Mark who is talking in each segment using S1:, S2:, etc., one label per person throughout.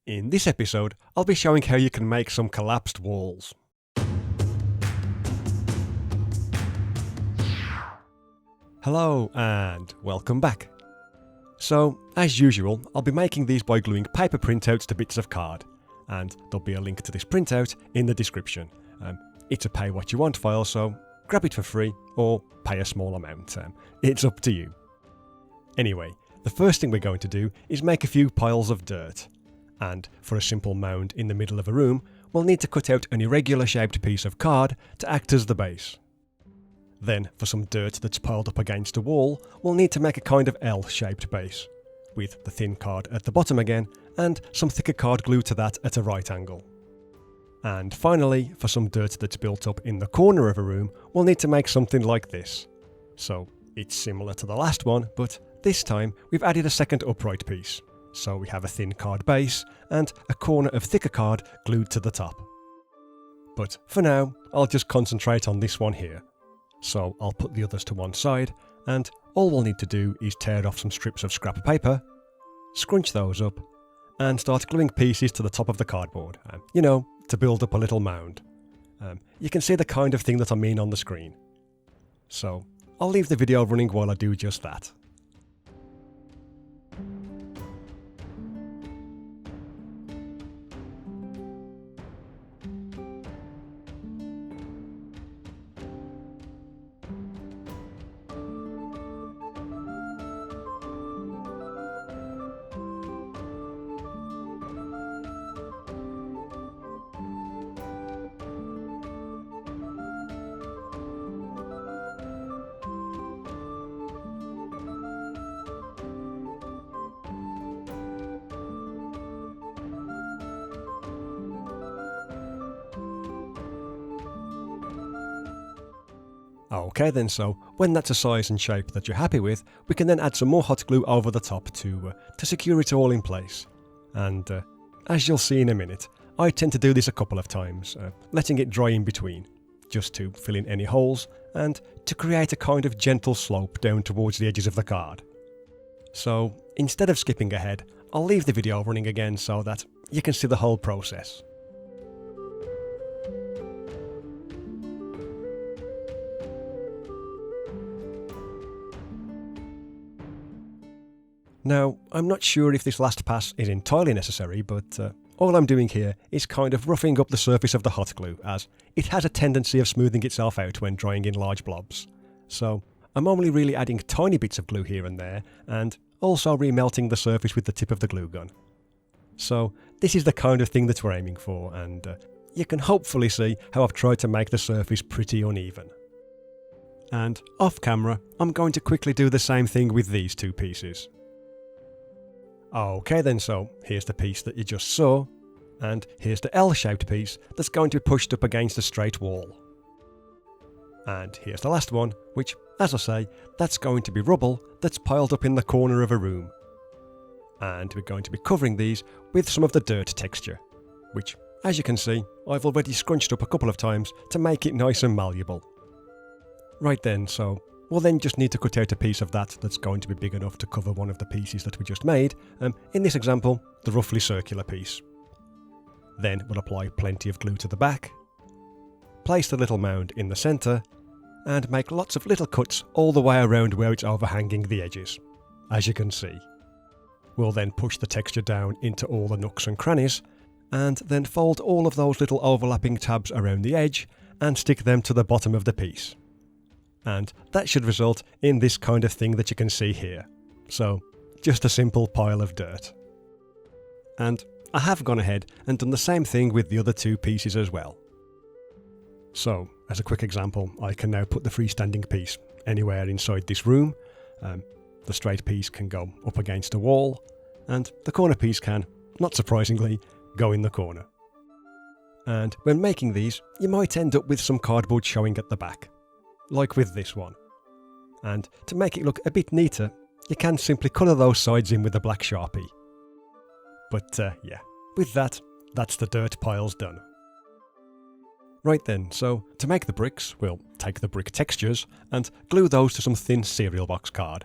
S1: In this episode, I'll be showing how you can make some collapsed walls. Hello and welcome back. So, as usual, I'll be making these by gluing paper printouts to bits of card, and there'll be a link to this printout in the description. It's a pay what you want file, so grab it for free or pay a small amount. It's up to you. Anyway, the first thing we're going to do is make a few piles of dirt. And for a simple mound in the middle of a room, we'll need to cut out an irregular shaped piece of card to act as the base. Then, for some dirt that's piled up against a wall, we'll need to make a kind of L-shaped base, with the thin card at the bottom again, and some thicker card glued to that at a right angle. And finally, for some dirt that's built up in the corner of a room, we'll need to make something like this. So, it's similar to the last one, but this time we've added a second upright piece. So we have a thin card base and a corner of thicker card glued to the top. But for now, I'll just concentrate on this one here. So I'll put the others to one side, and all we'll need to do is tear off some strips of scrap paper, scrunch those up, and start gluing pieces to the top of the cardboard, to build up a little mound. You can see the kind of thing that I mean on the screen. So I'll leave the video running while I do just that. Okay then, so when that's a size and shape that you're happy with, we can then add some more hot glue over the top to secure it all in place. And as you'll see in a minute, I tend to do this a couple of times, letting it dry in between, just to fill in any holes and to create a kind of gentle slope down towards the edges of the card. So instead of skipping ahead, I'll leave the video running again so that you can see the whole process. Now, I'm not sure if this last pass is entirely necessary, but all I'm doing here is kind of roughing up the surface of the hot glue, as it has a tendency of smoothing itself out when drying in large blobs. So I'm only really adding tiny bits of glue here and there, and also remelting the surface with the tip of the glue gun. So this is the kind of thing that we're aiming for, and you can hopefully see how I've tried to make the surface pretty uneven. And off camera, I'm going to quickly do the same thing with these two pieces. Okay then, so here's the piece that you just saw, and here's the L-shaped piece that's going to be pushed up against a straight wall. And here's the last one, which, as I say, that's going to be rubble that's piled up in the corner of a room. And we're going to be covering these with some of the dirt texture, which, as you can see, I've already scrunched up a couple of times to make it nice and malleable. Right then, so we'll then just need to cut out a piece of that that's going to be big enough to cover one of the pieces that we just made, in this example, the roughly circular piece. Then we'll apply plenty of glue to the back, place the little mound in the centre, and make lots of little cuts all the way around where it's overhanging the edges, as you can see. We'll then push the texture down into all the nooks and crannies, and then fold all of those little overlapping tabs around the edge and stick them to the bottom of the piece. And that should result in this kind of thing that you can see here. So, just a simple pile of dirt. And I have gone ahead and done the same thing with the other two pieces as well. So, as a quick example, I can now put the freestanding piece anywhere inside this room. The straight piece can go up against a wall, and the corner piece can, not surprisingly, go in the corner. And when making these, you might end up with some cardboard showing at the back, like with this one. And to make it look a bit neater, you can simply colour those sides in with a black Sharpie. But yeah, with that, that's the dirt piles done. Right then, so to make the bricks, we'll take the brick textures and glue those to some thin cereal box card.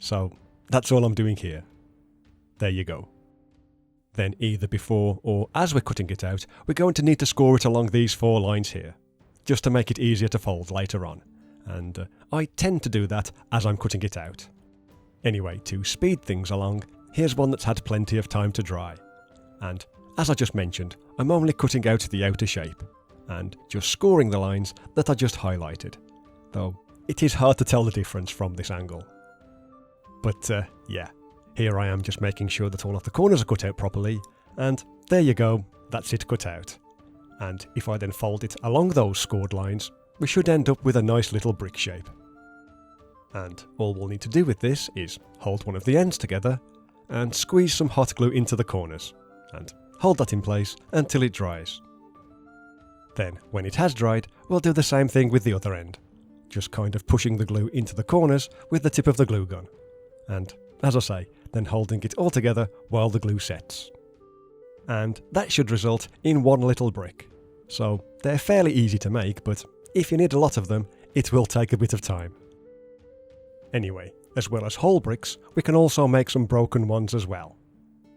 S1: So that's all I'm doing here. There you go. Then either before or as we're cutting it out, we're going to need to score it along these 4 lines here, just to make it easier to fold later on, and I tend to do that as I'm cutting it out. Anyway, to speed things along, here's one that's had plenty of time to dry, and as I just mentioned, I'm only cutting out the outer shape, and just scoring the lines that I just highlighted, though it is hard to tell the difference from this angle. But yeah, here I am just making sure that all of the corners are cut out properly, and there you go, that's it cut out. And if I then fold it along those scored lines, we should end up with a nice little brick shape. And all we'll need to do with this is hold one of the ends together and squeeze some hot glue into the corners, and hold that in place until it dries. Then, when it has dried, we'll do the same thing with the other end, just kind of pushing the glue into the corners with the tip of the glue gun, and as I say, then holding it all together while the glue sets. And that should result in one little brick. So they're fairly easy to make, but if you need a lot of them, it will take a bit of time. Anyway, as well as whole bricks, we can also make some broken ones as well.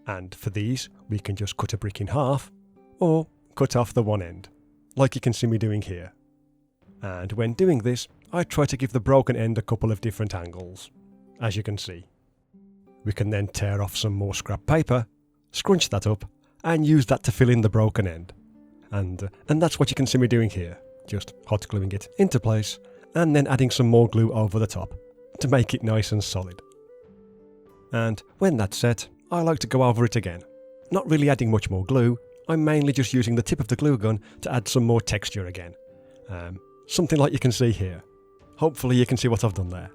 S1: And for these, we can just cut a brick in half, or cut off the one end, like you can see me doing here. And when doing this, I try to give the broken end a couple of different angles, as you can see. We can then tear off some more scrap paper, scrunch that up, and use that to fill in the broken end. And that's what you can see me doing here, just hot gluing it into place, and then adding some more glue over the top, to make it nice and solid. And when that's set, I like to go over it again. Not really adding much more glue, I'm mainly just using the tip of the glue gun to add some more texture again. Something like you can see here. Hopefully you can see what I've done there.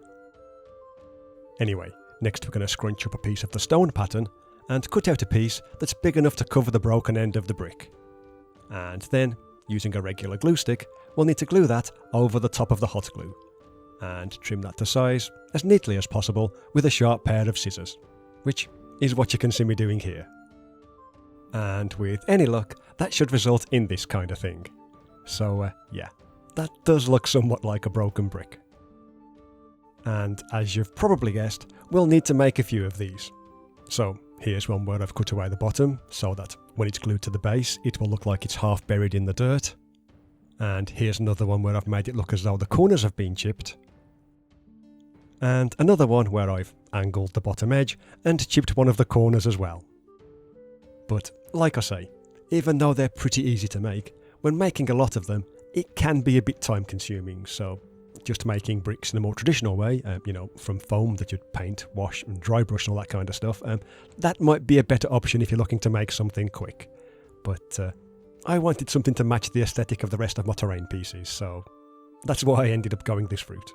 S1: Anyway, next we're going to scrunch up a piece of the stone pattern and cut out a piece that's big enough to cover the broken end of the brick. And then, using a regular glue stick, we'll need to glue that over the top of the hot glue, and trim that to size as neatly as possible with a sharp pair of scissors, which is what you can see me doing here. And with any luck, that should result in this kind of thing. So yeah, that does look somewhat like a broken brick. And as you've probably guessed, we'll need to make a few of these. So here's one where I've cut away the bottom, so that when it's glued to the base, it will look like it's half buried in the dirt. And here's another one where I've made it look as though the corners have been chipped. And another one where I've angled the bottom edge and chipped one of the corners as well. But like I say, even though they're pretty easy to make, when making a lot of them, it can be a bit time consuming, so just making bricks in a more traditional way, from foam that you'd paint, wash and dry brush and all that kind of stuff, that might be a better option if you're looking to make something quick. But I wanted something to match the aesthetic of the rest of my terrain pieces, so that's why I ended up going this route.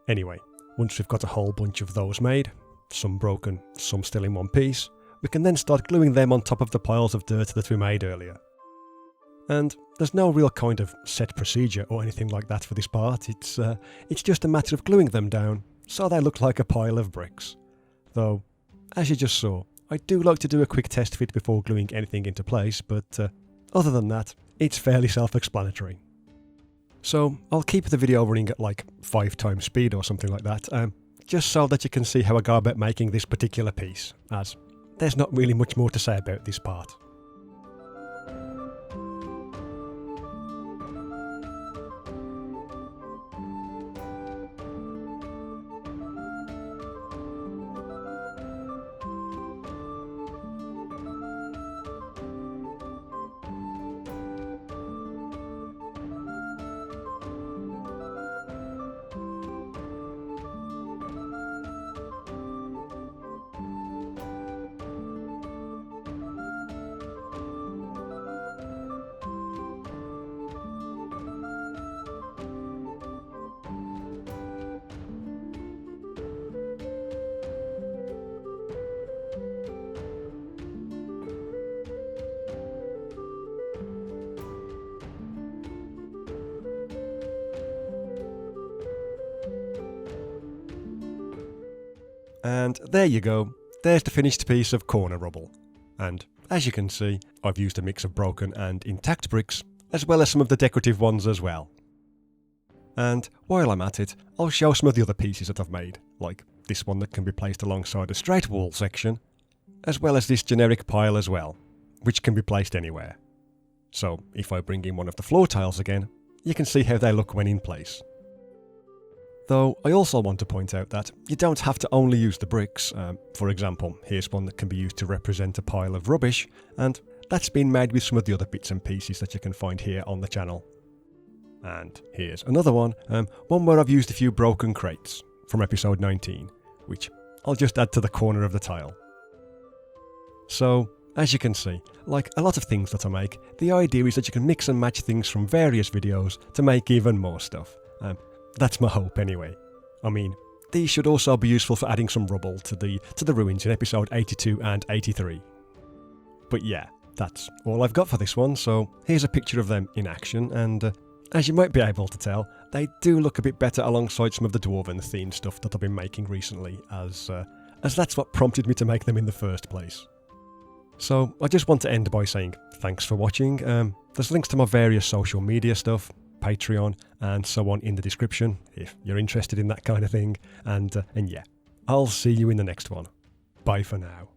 S1: Anyway, once we've got a whole bunch of those made, some broken, some still in one piece, we can then start gluing them on top of the piles of dirt that we made earlier. And there's no real kind of set procedure or anything like that for this part, it's just a matter of gluing them down so they look like a pile of bricks. Though, as you just saw, I do like to do a quick test fit before gluing anything into place, but other than that, it's fairly self-explanatory. So I'll keep the video running at like 5 times speed or something like that, just so that you can see how I go about making this particular piece, as there's not really much more to say about this part. And there you go, there's the finished piece of corner rubble. And as you can see, I've used a mix of broken and intact bricks, as well as some of the decorative ones as well. And while I'm at it, I'll show some of the other pieces that I've made, like this one that can be placed alongside a straight wall section, as well as this generic pile as well, which can be placed anywhere. So if I bring in one of the floor tiles again, you can see how they look when in place. Though I also want to point out that you don't have to only use the bricks. For example, here's one that can be used to represent a pile of rubbish, and that's been made with some of the other bits and pieces that you can find here on the channel. And here's another one, one where I've used a few broken crates from episode 19, which I'll just add to the corner of the tile. So, as you can see, like a lot of things that I make, the idea is that you can mix and match things from various videos to make even more stuff. That's my hope anyway. I mean, these should also be useful for adding some rubble to the ruins in episode 82 and 83. But yeah, that's all I've got for this one, so here's a picture of them in action, and as you might be able to tell, they do look a bit better alongside some of the dwarven themed stuff that I've been making recently, as that's what prompted me to make them in the first place. So I just want to end by saying thanks for watching. There's links to my various social media stuff, Patreon and so on in the description if you're interested in that kind of thing, and yeah, I'll see you in the next one. Bye for now.